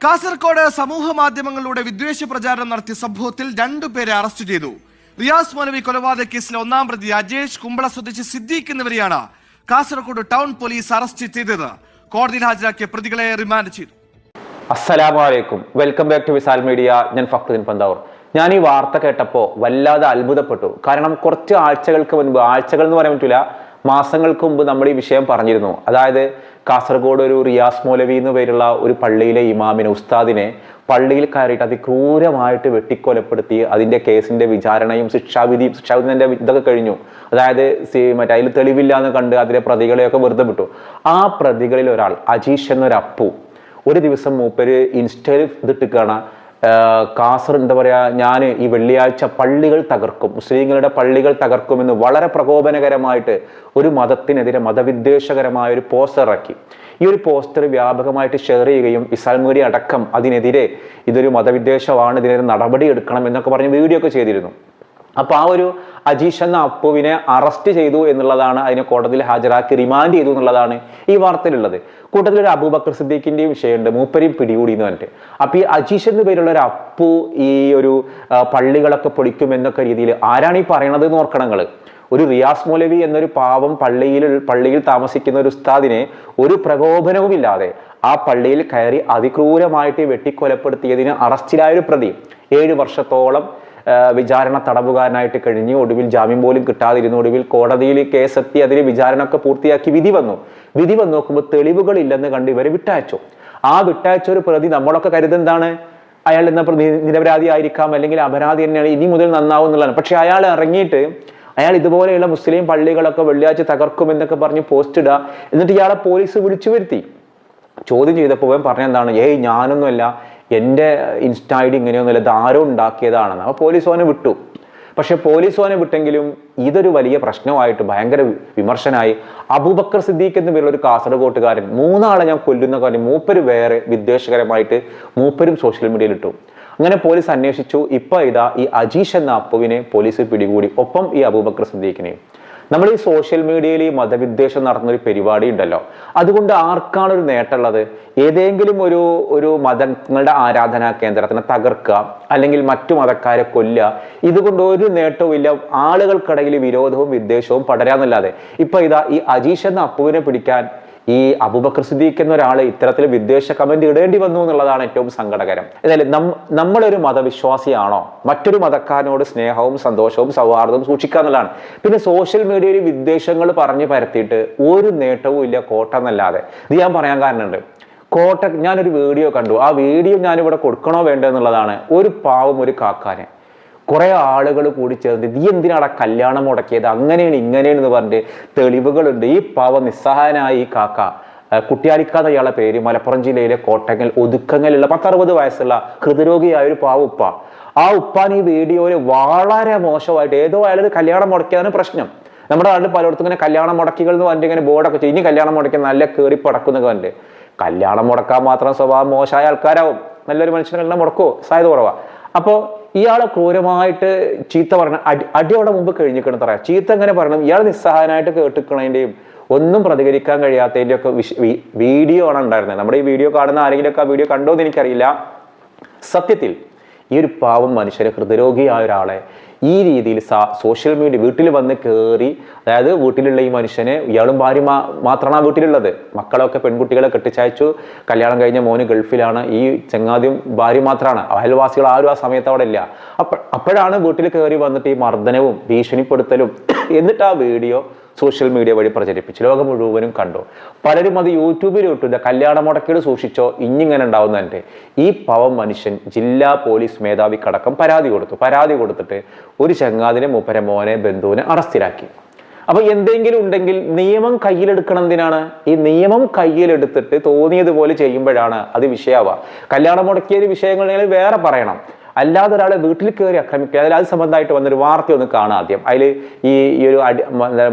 കാസർഗോഡ് സമൂഹ മാധ്യമങ്ങളിലൂടെ വിദ്വേഷ പ്രചാരണം നടത്തിയ സംഭവത്തിൽ 2 പേരെ അറസ്റ്റ് ചെയ്തു. റിയാസ് മൗലവി കൊലപാതക കേസിലെ 1-ാം പ്രതി അജേഷ്, കുമ്പള സ്വദേശി സിദ്ദീഖ് എന്നിവരെയാണ് കാസർഗോഡ് ടൗൺ പോലീസ് അറസ്റ്റ് ചെയ്തത്. കോടതിയിൽ ഹാജരാക്കിയ പ്രതികളെ റിമാൻഡ് ചെയ്തു. അസ്സലാമു അലൈക്കും, welcome back to Visal media. ഞാൻ ഫക്രുദ്ദീൻ പന്താവൂർ. ഞാൻ ഈ വാർത്ത കേട്ടപ്പോൾ വല്ലാതെ അത്ഭുതപ്പെട്ടു. കാരണം കുറച്ച് ആഴ്ചകൾക്ക് മുൻപ്, ആഴ്ചകൾ എന്ന് പറയാൻ പറ്റില്ല, മാസങ്ങൾക്ക് മുമ്പ് നമ്മൾ ഈ വിഷയം പറഞ്ഞിരുന്നു. അതായത് കാസർഗോഡ് ഒരു റിയാസ് മൗലവി എന്ന് പേരുള്ള ഒരു പള്ളിയിലെ ഇമാമിനെ, ഉസ്താദിനെ പള്ളിയിൽ കയറിയിട്ട് അതിക്രൂരമായിട്ട് വെട്ടിക്കൊലപ്പെടുത്തി അതിന്റെ കേസിന്റെ വിചാരണയും ശിക്ഷാവിധിന്റെ ഇതൊക്കെ കഴിഞ്ഞു. അതായത് അതിൽ തെളിവില്ല എന്ന് കണ്ട് അതിലെ പ്രതികളെയൊക്കെ വെറുതെ വിട്ടു. ആ പ്രതികളിൽ ഒരാൾ അജീഷ് എന്നൊരു അപ്പു ഒരു ദിവസം മൂപ്പര് ഇൻസ്റ്റയിൽ ഇതിട്ടിക്കാണ്, എന്താ പറയാ, ഞാൻ ഈ വെള്ളിയാഴ്ച പള്ളികൾ തകർക്കും, മുസ്ലിങ്ങളുടെ പള്ളികൾ തകർക്കും എന്ന് വളരെ പ്രകോപനകരമായിട്ട് ഒരു മതത്തിനെതിരെ മതവിദ്വേഷകരമായ ഒരു പോസ്റ്റർ ഇറക്കി. ഈ ഒരു പോസ്റ്റർ വ്യാപകമായിട്ട് ഷെയർ ചെയ്യുകയും വിസാൽ മീഡിയ അടക്കം അതിനെതിരെ ഇതൊരു മതവിദ്വേഷമാണ്, ഇതിനെതിരെ നടപടി എടുക്കണം എന്നൊക്കെ പറഞ്ഞ് വീഡിയോ ഒക്കെ ചെയ്തിരുന്നു. അപ്പൊ ആ ഒരു അജീഷ് എന്ന അപ്പുവിനെ അറസ്റ്റ് ചെയ്തു എന്നുള്ളതാണ്, അതിനെ കോടതിയിൽ ഹാജരാക്കി റിമാൻഡ് ചെയ്തു എന്നുള്ളതാണ് ഈ വാർത്തയിലുള്ളത്. കൂട്ടത്തിൽ ഒരു അബൂബക്കർ സിദ്ദീഖിന്റെയും വിഷയമുണ്ട്, മൂപ്പരെയും പിടികൂടി എന്ന് പറഞ്ഞിട്ട്. അപ്പൊ ഈ അജീഷ് എന്ന് പേരുള്ള ഒരു അപ്പു ഈ ഒരു പള്ളികളൊക്കെ പൊളിക്കും എന്നൊക്കെ രീതിയിൽ ആരാണ് ഈ പറയണത് എന്ന് ഓർക്കണം നിങ്ങൾ. ഒരു റിയാസ് മൗലവി എന്നൊരു പാവം പള്ളിയിൽ താമസിക്കുന്ന ഒരു ഉസ്താദിനെ ഒരു പ്രകോപനവുമില്ലാതെ ആ പള്ളിയിൽ കയറി അതിക്രൂരമായിട്ട് വെട്ടിക്കൊലപ്പെടുത്തിയതിന് അറസ്റ്റിലായ ഒരു പ്രതി 7 വർഷത്തോളം വിചാരണ തടവുകാരനായിട്ട് കഴിഞ്ഞ് ഒടുവിൽ ജാമ്യം പോലും കിട്ടാതിരുന്നു. ഒടുവിൽ കോടതിയിൽ കേസെത്തി അതിന് വിചാരണ ഒക്കെ പൂർത്തിയാക്കി വിധി വന്നു നോക്കുമ്പോൾ തെളിവുകളില്ലെന്ന് കണ്ട് ഇവരെ വിട്ടയച്ചു. ആ വിട്ടയച്ച ഒരു പ്രതി നമ്മളൊക്കെ കരുതെന്താണ്, അയാൾ എന്ന നിരപരാധി ആയിരിക്കാം, അല്ലെങ്കിൽ അപരാധി തന്നെയാണ്, ഇനി മുതൽ നന്നാവും എന്നുള്ളതാണ്. പക്ഷെ അയാൾ ഇറങ്ങിയിട്ട് അയാൾ ഇതുപോലെയുള്ള മുസ്ലിം പള്ളികളൊക്കെ വെള്ളിയാഴ്ച തകർക്കും എന്നൊക്കെ പറഞ്ഞ് പോസ്റ്റ് ഇടുക, എന്നിട്ട് ഇയാളെ പോലീസ് വിളിച്ചു വരുത്തി ചോദ്യം ചെയ്തപ്പോൾ പറഞ്ഞെന്താണ്, ഞാനൊന്നുമല്ല, എൻ്റെ ഇൻസ്റ്റ ഐ ഡി ഇങ്ങനെയൊന്നുമില്ല, ഇത് ആരോ ഉണ്ടാക്കിയതാണെന്ന്. അപ്പോൾ പോലീസ് ഓനെ വിട്ടു. പക്ഷെ പോലീസ് ഓനെ വിട്ടെങ്കിലും ഇതൊരു വലിയ പ്രശ്നമായിട്ട് ഭയങ്കര വിമർശനമായി. അബൂബക്കർ സിദ്ദീഖ് എന്ന് പേരുള്ള ഒരു കാസർഗോട്ടുകാരൻ 3 ആളെ ഞാൻ കൊല്ലുന്ന കാര്യം മൂപ്പര് വേറെ വിദ്വേഷകരമായിട്ട് മൂപ്പരും സോഷ്യൽ മീഡിയയിൽ ഇട്ടു. അങ്ങനെ പോലീസ് അന്വേഷിച്ചു. ഇപ്പൊ ഇതാ ഈ അജീഷ് എന്ന അപ്പുവിനെ പോലീസ് പിടികൂടി, ഒപ്പം ഈ അബൂബക്കർ സിദ്ദീഖിനെയും. നമ്മൾ ഈ സോഷ്യൽ മീഡിയയിൽ ഈ മതവിദ്വേഷം നടത്തുന്നൊരു പരിപാടി ഉണ്ടല്ലോ, അതുകൊണ്ട് ആർക്കാണ് ഒരു നേട്ടമുള്ളത്? ഏതെങ്കിലും ഒരു മതങ്ങളുടെ ആരാധനാ കേന്ദ്രത്തിനെ തകർക്കുക, അല്ലെങ്കിൽ മറ്റു മതക്കാരെ കൊല്ലുക, ഇതുകൊണ്ട് ഒരു നേട്ടവും ഇല്ല. ആളുകൾക്കിടയിൽ വിരോധവും വിദ്വേഷവും പടരാന്നല്ലാതെ. ഇപ്പൊ ഇതാ ഈ അജീഷ് എന്ന അപ്പുവിനെ പിടിക്കാൻ ഈ അബൂബക്കർ സിദ്ദീഖ് എന്ന ഒരാളെ ഇത്തരത്തിൽ വിദ്വേഷ കമന്റ് ഇടേണ്ടി വന്നു എന്നുള്ളതാണ് ഏറ്റവും സങ്കടകരം. ഏതായാലും നമ്മളൊരു മതവിശ്വാസിയാണോ, മറ്റൊരു മതക്കാരനോട് സ്നേഹവും സന്തോഷവും സൗഹാർദ്ദവും സൂക്ഷിക്കുക എന്നുള്ളതാണ്. പിന്നെ സോഷ്യൽ മീഡിയയിൽ വിദ്വേഷങ്ങൾ പറഞ്ഞു പരത്തിയിട്ട് ഒരു നേട്ടവും ഇല്ല, കോട്ട എന്നല്ലാതെ. ഇത് ഞാൻ പറയാൻ കാരണമുണ്ട്. ഞാനൊരു വീഡിയോ കണ്ടു, ആ വീഡിയോ ഞാനിവിടെ കൊടുക്കണോ വേണ്ടോ എന്നുള്ളതാണ്. ഒരു പാവം ഒരു കാക്കാനെ കുറെ ആളുകൾ കൂടി ചേർന്ന് നീ എന്തിനാണ് കല്യാണം മുടക്കിയത്, അങ്ങനെയാണ് ഇങ്ങനെയാണെന്ന് പറഞ്ഞിട്ട് തെളിവുകളുണ്ട്. ഈ പാവം നിസ്സഹായനായ ഈ കാക്ക, കുട്ടിയാലിക്കാന്ന ഇയാളെ പേര്, മലപ്പുറം ജില്ലയിലെ കോട്ടങ്ങൽ ഒതുക്കങ്ങളിലുള്ള 10-60 വയസ്സുള്ള ഹൃദ്രോഗിയായ ഒരു പാവ ഉപ്പ. ആ ഉപ്പാൻ ഈ വീഡിയോയിൽ വളരെ മോശമായിട്ട്, ഏതോ അയാളൊരു കല്യാണം മുടക്കിയതാണ് പ്രശ്നം. നമ്മുടെ നാട്ടിൽ പലയിടത്തും ഇങ്ങനെ കല്യാണം മുടക്കികൾ എന്ന് പറഞ്ഞിട്ട് ഇങ്ങനെ ബോർഡൊക്കെ ചെയ്യും, ഇനി കല്യാണം മുടക്കി നല്ല കയറി പടക്കുന്നൊക്കെ കണ്ട്. കല്യാണം മുടക്കാൻ മാത്രം സ്വഭാവം മോശമായ ആൾക്കാരാവും, നല്ലൊരു മനുഷ്യനെ കല്യാണം മുടക്കുമോ, സാധ്യത കുറവാ. അപ്പോൾ ഇയാളെ ക്രൂരമായിട്ട് ചീത്ത പറയണം, അടിയോടെ മുമ്പ് കഴിഞ്ഞിരിക്കണം പറയാം. ചീത്ത എങ്ങനെ പറയണം, ഇയാൾ നിസ്സഹായനായിട്ട് കേട്ടിക്കണതിൻ്റെയും ഒന്നും പ്രതികരിക്കാൻ കഴിയാത്തതിൻ്റെയും ഒക്കെ വീഡിയോ ആണ് ഉണ്ടായിരുന്നത്. നമ്മുടെ ഈ വീഡിയോ കാണുന്ന ആരെങ്കിലുമൊക്കെ ആ വീഡിയോ കണ്ടോ എന്ന് എനിക്കറിയില്ല. സത്യത്തിൽ ഈ ഒരു പാവം മനുഷ്യരെ, ഹൃദ്രോഗിയായ ഒരാളെ ഈ രീതിയിൽ സോഷ്യൽ മീഡിയ വീട്ടിൽ വന്ന് കയറി, അതായത് വീട്ടിലുള്ള ഈ മനുഷ്യനെ, ഇയാളും ഭാര്യ മാത്രമാണ് ആ വീട്ടിലുള്ളത്, മക്കളൊക്കെ പെൺകുട്ടികളെ കെട്ടിച്ചയച്ചു, കല്യാണം കഴിഞ്ഞ മോന് ഗൾഫിലാണ്, ഈ ചങ്ങാതിയും ഭാര്യ മാത്രമാണ്, അയൽവാസികൾ ആരും ആ സമയത്ത് അവിടെ ഇല്ല. അപ്പോഴാണ് വീട്ടിൽ കയറി വന്നിട്ട് ഈ മർദ്ദനവും ഭീഷണിപ്പെടുത്തലും. എന്നിട്ട് ആ വീഡിയോ സോഷ്യൽ മീഡിയ വഴി പ്രചരിപ്പിച്ചു, ലോകം മുഴുവനും കണ്ടു. പലരും അത് യൂട്യൂബിൽ ഇട്ടു, കല്യാണ മുടക്കിയത് സൂക്ഷിച്ചോ, ഇങ്ങനെ ഉണ്ടാവുന്നതിൻ്റെ. ഈ പാവം മനുഷ്യൻ ജില്ലാ പോലീസ് മേധാവിക്കടക്കം പരാതി കൊടുത്തിട്ട് ഒരു ചങ്ങാതിനെ, മൂപ്പരെ മോനെ, ബന്ധുവിനെ അറസ്റ്റിലാക്കി. അപ്പൊ എന്തെങ്കിലും ഉണ്ടെങ്കിൽ നിയമം കയ്യിലെടുക്കണം. എന്തിനാണ് ഈ നിയമം കയ്യിലെടുത്തിട്ട് തോന്നിയതുപോലെ ചെയ്യുമ്പോഴാണ് അത് വിഷയാവുക. കല്യാണം മുടക്കിയ വിഷയങ്ങൾ വേറെ പറയണം, അല്ലാതെ ഒരാളെ വീട്ടിൽ കയറി ആക്രമിക്കുക. അതിൽ അത് സംബന്ധമായിട്ട് വന്നൊരു വാർത്ത ഒന്ന് കാണാം ആദ്യം. അതിൽ ഈ ഒരു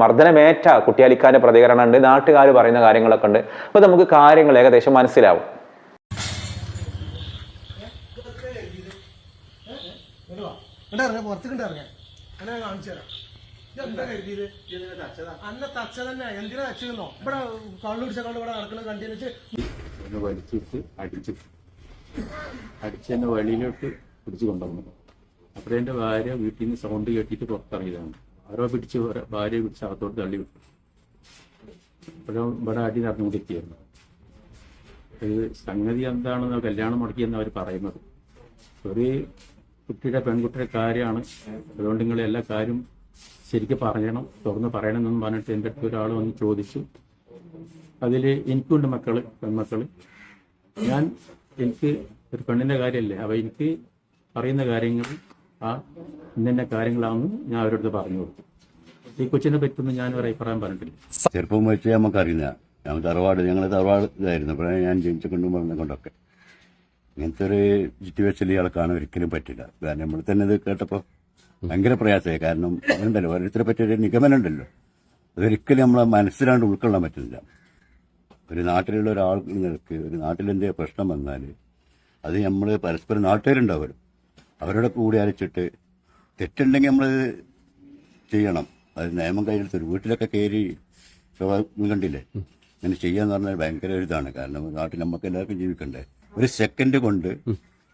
മർദ്ദനമേറ്റ കുട്ടിയാലിക്കാന്റെ പ്രതികരണം ഉണ്ട്, നാട്ടുകാർ പറയുന്ന കാര്യങ്ങളൊക്കെ ഉണ്ട്. അപ്പൊ നമുക്ക് കാര്യങ്ങൾ ഏകദേശം മനസ്സിലാവും. അടിച്ചെന്നെ വഴിയിലോട്ട് പിടിച്ചു കൊണ്ടുവന്നു. അപ്പോൾ എൻ്റെ ഭാര്യ വീട്ടിൽ നിന്ന് സൗണ്ട് കേട്ടിട്ട് പുറത്തിറങ്ങിയതാണ്. ആരോ പിടിച്ച് ഭാര്യയെ പിടിച്ച് അകത്തോട്ട് തള്ളി വിട്ടു. അപ്പോഴും ഇവിടെ അടി നടന്നുകൊണ്ടിരിക്കുകയായിരുന്നു. ഇത് സംഗതി എന്താണെന്ന് കല്യാണം മുടക്കിയെന്ന് അവർ പറയുന്നത്. ഒരു പെൺകുട്ടിയുടെ കാര്യമാണ്, അതുകൊണ്ട് നിങ്ങൾ എല്ലാ കാര്യം ശരിക്കും പറയണം, തുറന്ന് പറയണമെന്ന് പറഞ്ഞിട്ട് എൻ്റെ അടുത്ത് ഒരാൾ വന്ന് ചോദിച്ചു. അതിൽ എനിക്കുണ്ട് പെൺമക്കൾ. എനിക്ക് ഒരു പെണ്ണിൻ്റെ കാര്യമല്ലേ, അപ്പോൾ എനിക്ക് പറയുന്ന കാര്യങ്ങൾ ഇന്ന കാര്യങ്ങളാണെന്ന് ഞാൻ അവരോട് പറഞ്ഞു കൊടുത്തു. ഈ കൊച്ചിനെ പറ്റുമെന്ന് ഞാൻ ഒരു അഭിപ്രായം പറഞ്ഞിട്ടില്ല. ചെറുപ്പം വെച്ച് നമുക്കറിയുന്ന ഞങ്ങൾ തറവാട് ഇതായിരുന്നു. അപ്പോൾ ഞാൻ ജനിച്ച കൊണ്ടും പറഞ്ഞ കൊണ്ടൊക്കെ ഇങ്ങനത്തെ ഒരു സിറ്റുവേഷനിൽ ഇയാളെ കാണാൻ ഒരിക്കലും പറ്റില്ല. കാരണം നമ്മൾ തന്നെ ഇത് കേട്ടപ്പോൾ ഭയങ്കര പ്രയാസമായി. കാരണം അതുണ്ടല്ലോ ഓരോരുത്തരെ പറ്റിയൊരു നിഗമനം ഉണ്ടല്ലോ, അതൊരിക്കലും നമ്മളെ മനസ്സിലാണ്ട് ഉൾക്കൊള്ളാൻ പറ്റുന്നില്ല. ഒരു നാട്ടിലുള്ള ഒരാൾക്ക് ഒരു നാട്ടിലെന്തെങ്കിലും പ്രശ്നം വന്നാൽ അത് നമ്മൾ പരസ്പരം നാട്ടുകാരുണ്ടാവുമല്ലോ, അവരുടെ കൂടി അരച്ചിട്ട് തെറ്റുണ്ടെങ്കിൽ നമ്മൾ ചെയ്യണം. അത് നിയമം കയ്യിലെടുത്ത് ഒരു വീട്ടിലൊക്കെ കയറി കണ്ടില്ലേ, ഇങ്ങനെ ചെയ്യാന്ന് പറഞ്ഞാൽ ഭയങ്കര ഒരു ഇതാണ്. കാരണം നാട്ടിൽ നമുക്ക് എല്ലാവർക്കും ജീവിക്കണ്ടേ. ഒരു സെക്കൻഡ് കൊണ്ട്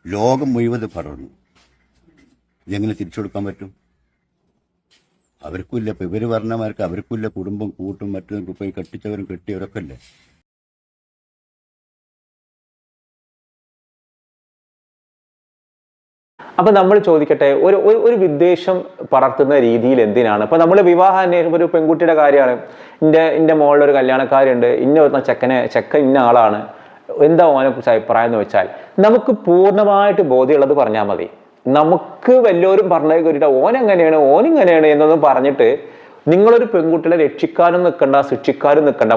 ലോകം മുഴുവൻ പടർന്നു. ഇതെങ്ങനെ തിരിച്ചു കൊടുക്കാൻ പറ്റും? അവർക്കും ഇല്ല. ഇപ്പം ഇവർ പറഞ്ഞമാർക്ക് അവർക്കും ഇല്ല, കുടുംബം കൂട്ടും മറ്റും പോയി കെട്ടിച്ചവരും കെട്ടിയവരൊക്കെ അല്ലേ. അപ്പൊ നമ്മൾ ചോദിക്കട്ടെ, ഒരു വിദ്വേഷം പടർത്തുന്ന രീതിയിൽ എന്തിനാണ്? ഇപ്പൊ നമ്മൾ വിവാഹ അന്വേഷണം, ഒരു പെൺകുട്ടിയുടെ കാര്യമാണ്, എൻ്റെ മോളിലൊരു കല്യാണക്കാരുണ്ട്, ഇന്ന ചെക്കൻ ഇന്ന ആളാണ്, എന്താ ഓനെ കുറിച്ച് അഭിപ്രായം എന്ന് വെച്ചാൽ നമുക്ക് പൂർണ്ണമായിട്ട് ബോധ്യമുള്ളത് പറഞ്ഞാൽ മതി. നമുക്ക് വല്ലവരും പറഞ്ഞു കേട്ടിട്ട് ഓനെങ്ങനെയാണ് ഓനിങ്ങനെയാണ് എന്നൊന്നും പറഞ്ഞിട്ട് നിങ്ങളൊരു പെൺകുട്ടികളെ രക്ഷിക്കാനും നിൽക്കണ്ട, ശിക്ഷിക്കാനും നിൽക്കണ്ട.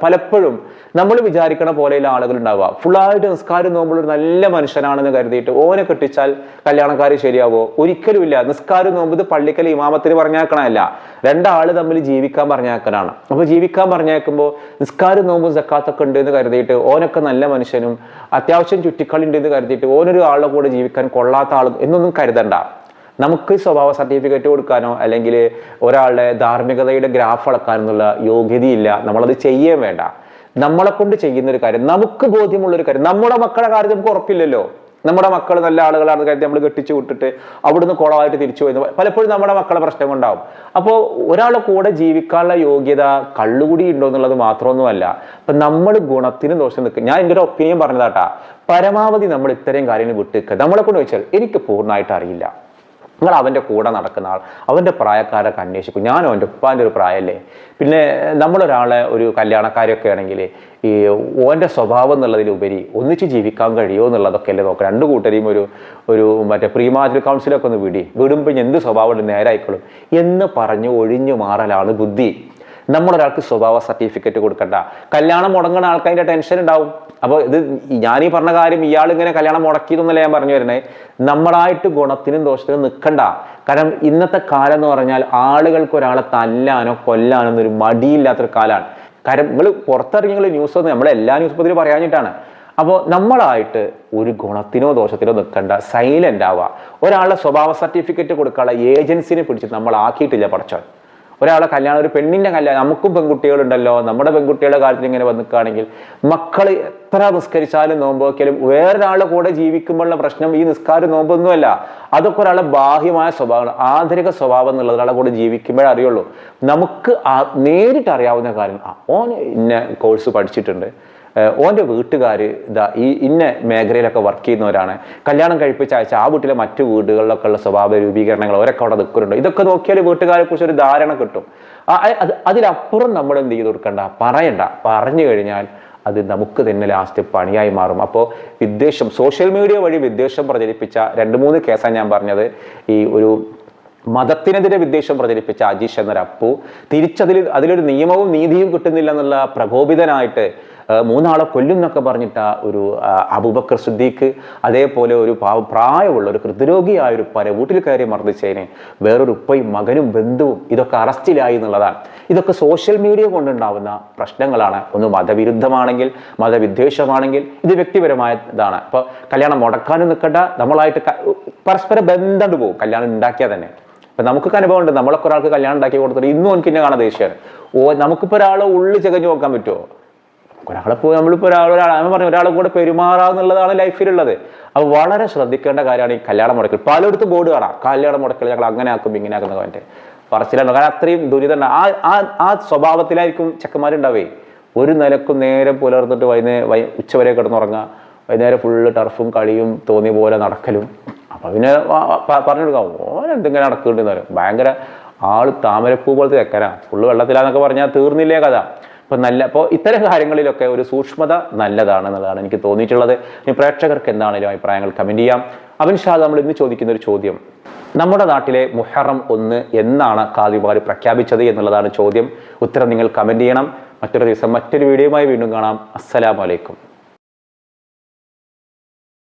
പലപ്പോഴും നമ്മൾ വിചാരിക്കണ പോലെയുള്ള ആളുകൾ ഉണ്ടാവുക. ഫുള്ളായിട്ട് നിസ്കാരം നോക്കുമ്പോൾ ഒരു നല്ല മനുഷ്യനാണെന്ന് കരുതിയിട്ട് ഓനെ കെട്ടിച്ചാൽ കല്യാണക്കാർ ശരിയാവോ? ഒരിക്കലും ഇല്ല. നിസ്കാരം നോമ്പ് പള്ളിക്കൽ ഇമാമത്തിന് പറഞ്ഞേക്കണമല്ല, രണ്ടാള് തമ്മിൽ ജീവിക്കാൻ പറഞ്ഞേക്കനാണ്. അപ്പൊ ജീവിക്കാൻ പറഞ്ഞേക്കുമ്പോൾ നിസ്കാരം നോമ്പും സക്കാത്തൊക്കെ ഉണ്ട് എന്ന് കരുതിയിട്ട് ഓനൊക്കെ നല്ല മനുഷ്യനും അത്യാവശ്യം ചുറ്റിക്കളി ഉണ്ട് എന്ന് കരുതിയിട്ട് ഓനൊരു ആളുടെ കൂടെ ജീവിക്കാൻ കൊള്ളാത്ത ആളും എന്നൊന്നും കരുതണ്ട. നമുക്ക് സ്വഭാവ സർട്ടിഫിക്കറ്റ് കൊടുക്കാനോ അല്ലെങ്കിൽ ഒരാളുടെ ധാർമ്മികതയുടെ ഗ്രാഫ് അളക്കാനൊന്നുള്ള യോഗ്യതയില്ല. നമ്മളത് ചെയ്യേ വേണ്ട. നമ്മളെ കൊണ്ട് ചെയ്യുന്ന ഒരു കാര്യം, നമുക്ക് ബോധ്യമുള്ളൊരു കാര്യം. നമ്മുടെ മക്കളുടെ കാര്യം നമുക്ക് ഉറപ്പില്ലല്ലോ. നമ്മുടെ മക്കൾ നല്ല ആളുകളാണെന്ന് കരുതി നമ്മൾ കെട്ടിച്ചു വിട്ടിട്ട് അവിടുന്ന് കുളമായിട്ട് തിരിച്ചു പോയി പലപ്പോഴും നമ്മുടെ മക്കളെ പ്രശ്നം ഉണ്ടാവും. അപ്പോൾ ഒരാളുടെ കൂടെ ജീവിക്കാനുള്ള യോഗ്യത കള്ളുകൂടി ഉണ്ടോ എന്നുള്ളത് മാത്രമൊന്നുമല്ല. അപ്പൊ നമ്മൾ ഗുണത്തിന് ദോഷം നിൽക്കുക. ഞാൻ എൻ്റെ ഒരു ഒപ്പീനിയൻ പറഞ്ഞതാട്ടാ. പരമാവധി നമ്മൾ ഇത്തരം കാര്യങ്ങൾ വിട്ടുനിൽക്കുക. നമ്മളെ കൊണ്ട് വെച്ചാൽ എനിക്ക് പൂർണ്ണമായിട്ട് അറിയില്ല, നിങ്ങൾ അവൻ്റെ കൂടെ നടക്കുന്ന ആൾ, അവൻ്റെ പ്രായക്കാരൊക്കെ അന്വേഷിക്കും. ഞാനും അവൻ്റെ ഉപ്പാൻ്റെ ഒരു പ്രായമല്ലേ. പിന്നെ നമ്മളൊരാളെ ഒരു കല്യാണക്കാരൊക്കെ ആണെങ്കിൽ ഈ ഓൻ്റെ സ്വഭാവം എന്നുള്ളതിലുപരി ഒന്നിച്ച് ജീവിക്കാൻ കഴിയുമോ എന്നുള്ളതൊക്കെ അല്ലേ നോക്കാം. രണ്ടു കൂട്ടരെയും ഒരു മറ്റേ പ്രീമാരിറ്റൽ കൗൺസിലൊക്കെ ഒന്ന് വിടുമ്പോൾ എന്ത് സ്വഭാവം നേരായിക്കോളും എന്ന് പറഞ്ഞ് ഒഴിഞ്ഞു മാറലാണ് ബുദ്ധി. നമ്മളൊരാൾക്ക് സ്വഭാവ സർട്ടിഫിക്കറ്റ് കൊടുക്കണ്ട. കല്യാണം മുടങ്ങുന്ന ആൾക്ക് അതിൻ്റെ ടെൻഷൻ ഉണ്ടാവും. അപ്പോൾ ഇത് ഞാനീ പറഞ്ഞ കാര്യം ഇയാൾ ഇങ്ങനെ കല്യാണം മുടക്കിയതൊന്നല്ല ഞാൻ പറഞ്ഞു വരുന്നത്. നമ്മളായിട്ട് ഗുണത്തിനും ദോഷത്തിനും നിൽക്കണ്ട. കാരണം ഇന്നത്തെ കാലം എന്ന് പറഞ്ഞാൽ ആളുകൾക്ക് ഒരാളെ തല്ലാനോ കൊല്ലാനോ എന്നൊരു മടിയില്ലാത്തൊരു കാലമാണ്. കാരണം നിങ്ങൾ പുറത്തിറങ്ങിയ ന്യൂസ് ഒന്നും നമ്മളെല്ലാ ന്യൂസ് പതിൽ പറയാഞ്ഞിട്ടാണ്. അപ്പോൾ നമ്മളായിട്ട് ഒരു ഗുണത്തിനോ ദോഷത്തിനോ നിൽക്കണ്ട, സൈലന്റ് ആവുക. ഒരാളുടെ സ്വഭാവ സർട്ടിഫിക്കറ്റ് കൊടുക്കാനുള്ള ഏജൻസിനെ പിടിച്ച് നമ്മളാക്കിയിട്ടില്ല പടച്ചോൻ. ഒരാളെ കല്യാണം, ഒരു പെണ്ണിൻ്റെ കല്യാണം, നമുക്കും പെൺകുട്ടികളുണ്ടല്ലോ, നമ്മുടെ പെൺകുട്ടികളുടെ കാര്യത്തിൽ ഇങ്ങനെ വന്നിക്കുകയാണെങ്കിൽ മക്കൾ എത്ര നിസ്കരിച്ചാലും നോമ്പ് നോക്കിയാലും വേറൊരാളുടെ കൂടെ ജീവിക്കുമ്പോഴുള്ള പ്രശ്നം ഈ നിസ്കാരം നോമ്പൊന്നുമല്ല. അതൊക്കെ ഒരാളെ ബാഹ്യമായ സ്വഭാവമാണ്. ആന്തരിക സ്വഭാവം എന്നുള്ളത് ഒരാളെ കൂടെ ജീവിക്കുമ്പോഴേ അറിയുള്ളൂ. നമുക്ക് നേരിട്ട് അറിയാവുന്ന കാര്യം, ഓൻ ഇന്ന കോഴ്സ് പഠിച്ചിട്ടുണ്ട്, ഓൻ്റെ വീട്ടുകാർ ഈ ഇന്ന മേഖലയിലൊക്കെ വർക്ക് ചെയ്യുന്നവരാണ്, കല്യാണം കഴിപ്പിച്ച അയച്ച ആ വീട്ടിലെ മറ്റു വീടുകളിലൊക്കെ ഉള്ള സ്വഭാവ രൂപീകരണങ്ങൾ അവരൊക്കെ അവിടെ നിൽക്കുന്നുണ്ട്. ഇതൊക്കെ നോക്കിയാൽ വീട്ടുകാരെ കുറിച്ച് ഒരു ധാരണ കിട്ടും. അതിലപ്പുറം നമ്മൾ എന്ത് ചെയ്ത് കൊടുക്കണ്ട, പറയണ്ട. പറഞ്ഞു കഴിഞ്ഞാൽ അത് നമുക്ക് തന്നെ ലാസ്റ്റ് പണിയായി മാറും. അപ്പോൾ വിദ്വേഷം, സോഷ്യൽ മീഡിയ വഴി വിദ്വേഷം പ്രചരിപ്പിച്ച 2-3 കേസാണ് ഞാൻ പറഞ്ഞത്. ഈ ഒരു മതത്തിനെതിരെ വിദ്വേഷം പ്രചരിപ്പിച്ച അജീഷ് എന്നൊരു അപ്പു അതിലൊരു നിയമവും നീതിയും കിട്ടുന്നില്ല എന്നുള്ള പ്രകോപിതനായിട്ട് 3 ആളെ കൊല്ലുന്നൊക്കെ പറഞ്ഞിട്ട ഒരു അബൂബക്കർ സിദ്ദീഖ്, അതേപോലെ ഒരു പ്രായമുള്ള ഒരു ഹൃദ്രോഗിയായ ഒരു വീട്ടിൽ കയറി മർദ്ദിച്ചതിന് വേറൊരു ഉപ്പയും മകനും ബന്ധുവും ഇതൊക്കെ അറസ്റ്റിലായി എന്നുള്ളതാണ്. ഇതൊക്കെ സോഷ്യൽ മീഡിയ കൊണ്ടുണ്ടാവുന്ന പ്രശ്നങ്ങളാണ്. ഒന്ന് മതവിരുദ്ധമാണെങ്കിൽ, മതവിദ്വേഷമാണെങ്കിൽ ഇത് വ്യക്തിപരമായ ഇതാണ്. അപ്പോൾ കല്യാണം മുടക്കാനും നിൽക്കണ്ട, നമ്മളായിട്ട് പരസ്പരം ബന്ധം പോകും കല്യാണം ഉണ്ടാക്കിയാൽ തന്നെ. ഇപ്പം നമുക്കൊക്കെ അനുഭവം ഉണ്ട്. നമ്മളൊക്കെ ഒരാൾക്ക് കല്യാണം ഉണ്ടാക്കി കൊടുത്തിട്ട് ഇന്നും എനിക്ക് എന്നെ കാണാൻ ദേഷ്യമാണ്. നമുക്കിപ്പോൾ ഒരാളെ ഉള്ളിൽ ചകഞ്ഞു നോക്കാൻ പറ്റുമോ? ഒരാളിപ്പോൾ നമ്മളിപ്പോൾ ഒരാളെ കൂടെ പെരുമാറാന്നുള്ളതാണ് ലൈഫിലുള്ളത്. അപ്പോൾ വളരെ ശ്രദ്ധിക്കേണ്ട കാര്യമാണ് ഈ കല്യാണം മുടക്കൽ. പലയിടത്തും ബോർഡ് കാണാം, കല്യാണം മുടക്കൽ ഞങ്ങൾ അങ്ങനെ ആക്കും ഇങ്ങനെ ആക്കുന്ന പറഞ്ഞിട്ട് പറച്ചിലുണ്ടോ. കാരണം അത്രയും ദുരിതം. ആ സ്വഭാവത്തിലായിരിക്കും ചെക്കന്മാരുണ്ടാവേ. ഒരു നിലക്കും നേരം പുലർന്നിട്ട് ഉച്ചവരെ കിടന്നുറങ്ങുക, വൈകുന്നേരം ഫുള്ള് ടർഫും കളിയും തോന്നിയ പോലെ നടക്കലും. അപ്പം പിന്നെ പറഞ്ഞു കൊടുക്കാം ഓനെന്തെങ്കിലും നടക്കുന്നുണ്ടെന്ന് പറയും. ഭയങ്കര ആള് താമരപ്പൂ പോലത്തെ ചെക്കനാ, ഫുള്ള് വെള്ളത്തിലാന്നൊക്കെ പറഞ്ഞാൽ തീർന്നില്ലേ കഥ. അപ്പോൾ ഇത്തരം കാര്യങ്ങളിലൊക്കെ ഒരു സൂക്ഷ്മത നല്ലതാണെന്നുള്ളതാണ് എനിക്ക് തോന്നിയിട്ടുള്ളത്. ഇനി പ്രേക്ഷകർക്ക് എന്താണെങ്കിലും അഭിപ്രായങ്ങൾ കമന്റ് ചെയ്യാം. അബിൻഷാദ് നമ്മൾ ഇന്ന് ചോദിക്കുന്ന ഒരു ചോദ്യം, നമ്മുടെ നാട്ടിലെ മുഹറം 1 എന്നാണ് ഖാദിമാർ പ്രഖ്യാപിച്ചത് എന്നുള്ളതാണ് ചോദ്യം. ഉത്തരം നിങ്ങൾ കമന്റ് ചെയ്യണം. മറ്റൊരു ദിവസം മറ്റൊരു വീഡിയോയുമായി വീണ്ടും കാണാം. അസ്സലാമു അലൈക്കും.